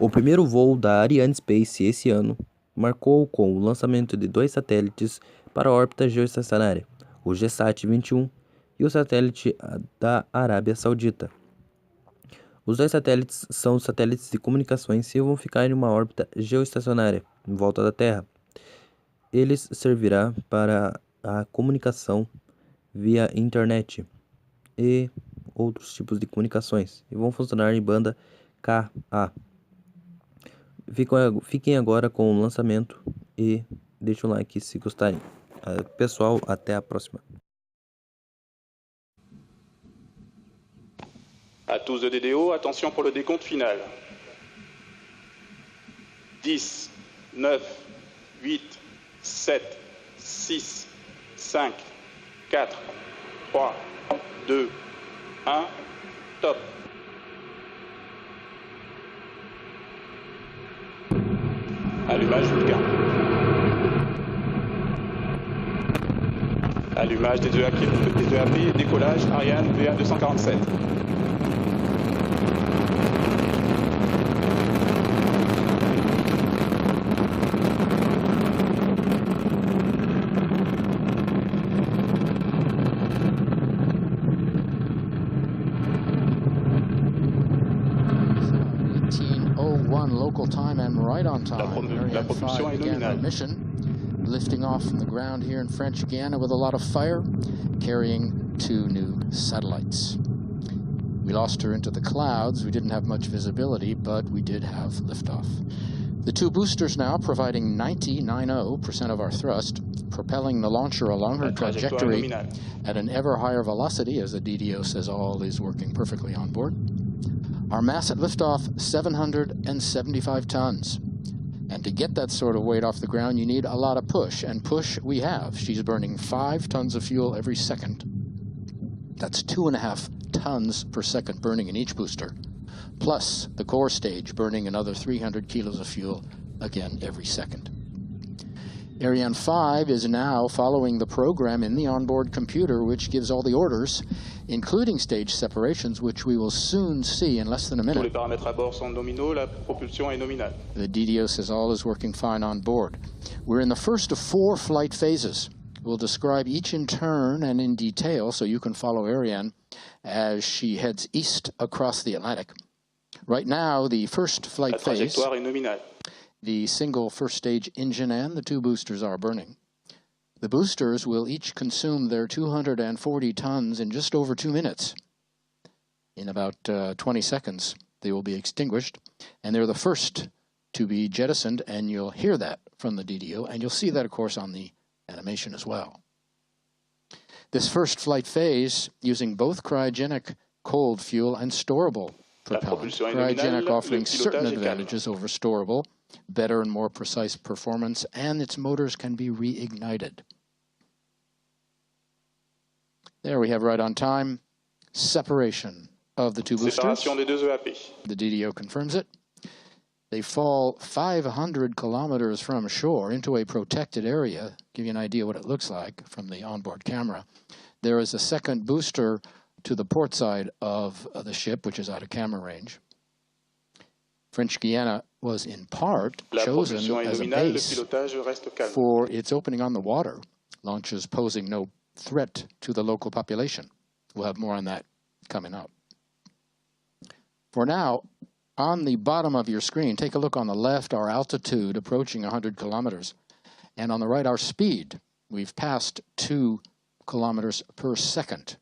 O primeiro voo da Ariane Space esse ano marcou com o lançamento de 2 satélites para a órbita geoestacionária, o GSAT-21 e o satélite da Arábia Saudita. Os 2 satélites são satélites de comunicações e vão ficar em uma órbita geoestacionária em volta da Terra. Eles servirá para a comunicação via internet e outros tipos de comunicações e vão funcionar em banda Ka. Fiquem agora com o lançamento e deixem um like se gostarem. Pessoal, até a próxima. À tous de DDO, attention pour le décompte final. 10, 9, 8, 7, 6, 5, 4, 3, 2, 1, top. Allumage Vulcain. Allumage des deux AP, décollage Ariane VA 247. Local time and right on time. La propulsion est nominale. Mission, lifting off from the ground here in French Guiana with a lot of fire, carrying 2 new satellites. We lost her into the clouds. We didn't have much visibility, but we did have liftoff. The 2 boosters now providing 90% of our thrust, propelling the launcher along her trajectory at an ever higher velocity, as the DDO says all is working perfectly on board. Our mass at liftoff, 775 tons. And to get that sort of weight off the ground, you need a lot of push, and push we have. She's burning 5 tons of fuel every second. That's 2.5 tons per second burning in each booster, plus the core stage burning another 300 kilos of fuel, again, every second. Ariane 5 is now following the program in the onboard computer, which gives all the orders, including stage separations, which we will soon see in less than a minute. Tous les paramètres à bord sont nominaux, la propulsion est nominale. The DDO says all is working fine on board. We're in the first of 4 flight phases. We'll describe each in turn and in detail so you can follow Ariane as she heads east across the Atlantic. Right now, the first flight phase, trajectoire est nominale. The single first stage engine and the 2 boosters are burning. The boosters will each consume their 240 tons in just over 2 minutes. In about 20 seconds, they will be extinguished, and they're the first to be jettisoned, and you'll hear that from the DDO, and you'll see that, of course, on the animation as well. This first flight phase, using both cryogenic cold fuel and storable propellant, cryogenic offering certain advantages over storable, better and more precise performance, and its motors can be reignited. There we have right on time separation of the 2 boosters. The DDO confirms it. They fall 500 kilometers from shore into a protected area. Give you an idea what it looks like from the onboard camera. There is a second booster to the port side of the ship, which is out of camera range. French Guiana was in part chosen as a base for its opening on the water, launches posing no threat to the local population. We'll have more on that coming up. For now, on the bottom of your screen, take a look on the left, our altitude approaching 100 kilometers, and on the right, our speed. We've passed 2 kilometers per second.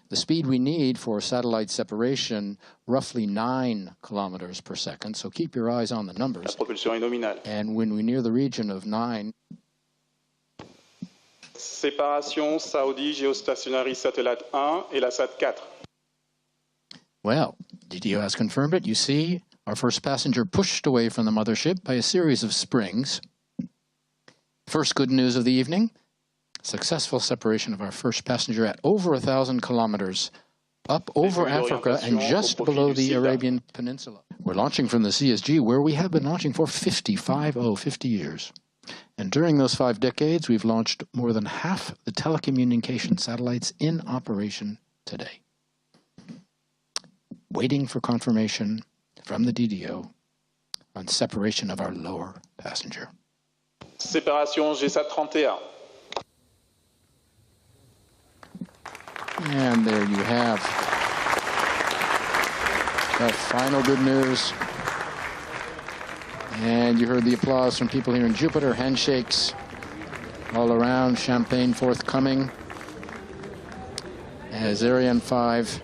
The speed we need for satellite separation, roughly 9 kilometers per second, so keep your eyes on the numbers. And when we near the region of 9... Séparation Saudi Geostationary Satellite 1 et la Sat 4. Well, DDO has confirmed it. You see our first passenger pushed away from the mothership by a series of springs. First good news of the evening, successful separation of our first passenger at over 1,000 kilometers up over Africa and just below the Arabian Peninsula. We're launching from the CSG, where we have been launching for 50 years. And during those 5 decades, we've launched more than half the telecommunication satellites in operation today. Waiting for confirmation from the DDO on separation of our lower passenger. Séparation GSAT 31. And there you have the final good news. And you heard the applause from people here in Jupiter, handshakes all around, champagne forthcoming, as Ariane 5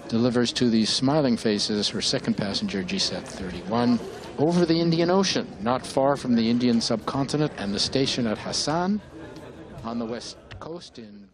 delivers to the smiling faces her second passenger, GSAT 31, over the Indian Ocean, not far from the Indian subcontinent and the station at Hassan on the west coast in